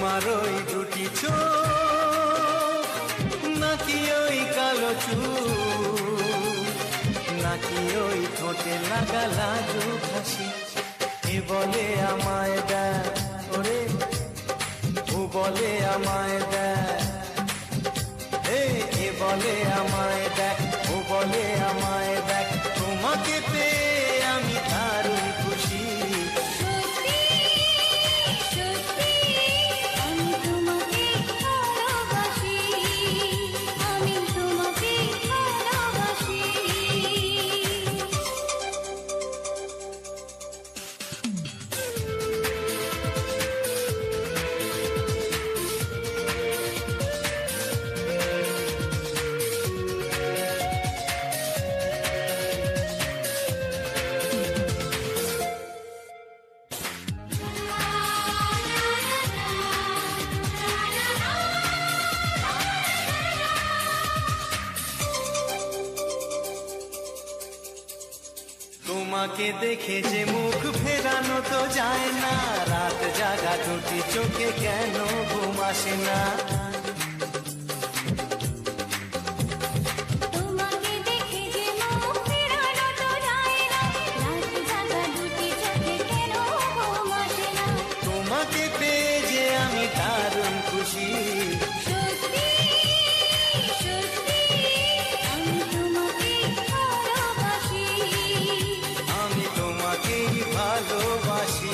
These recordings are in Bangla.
তোমার ওই দুটি চোখ, নাকি ওই কালো চুল, নাকি ওই ঠোঁটে লাগা লাজুক হাসি। এ বলে আমায় দেয় ওরে, ও বলে আমায় দেয়, এ বলে আমায় দেখ, ও বলে আমায় দেখ, তোমাকে পেয়ে আমি দারুণ খুশি। তোমাকে দেখে যে মুখ ফেরানো তো যায় না, রাত জাগা দুটি চোখে কেন ঘুম আসে না। তোমাকে দেখে যে মুখ ফেরানো তো যায় না, রাত জাগা দুটি চোখে কেন ঘুম আসে না। তোমাকে পেয়ে যে আমি দারুণ খুশি। সত্যি সত্যি আমি তোমাকে ভালোবাসি, আমি তোমাকেই ভালোবাসি।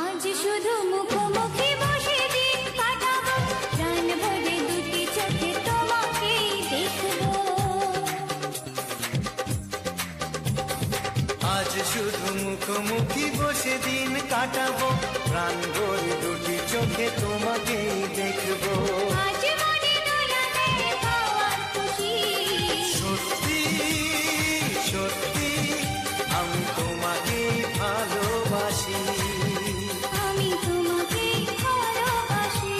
আজ শুধু মুখোমুখি বসে দিন কাটাবো, প্রাণ ভরে দুটি চোখে তোমাকেই দেখবো। আজ শুধু মুখোমুখি বসে দিন কাটাবো, প্রাণ ভরে দুটি চোখে তোমাকেই দেখবো। আজ মনে দোলাতে পাওয়ার খুশি, সত্যি সত্যি আমি তোমাকেই ভালোবাসি। আমি তোমাকে ভালোবাসি।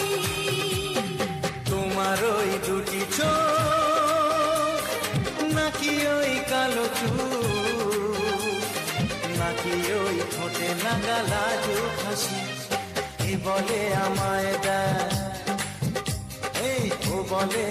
তোমার ওই দুটি চোখ, নাকি ওই কালো চুল, নাকি ওই ঠোঁটে লাগা লাজুক হাসি। এ বলে আমায় দেয়, ও বলে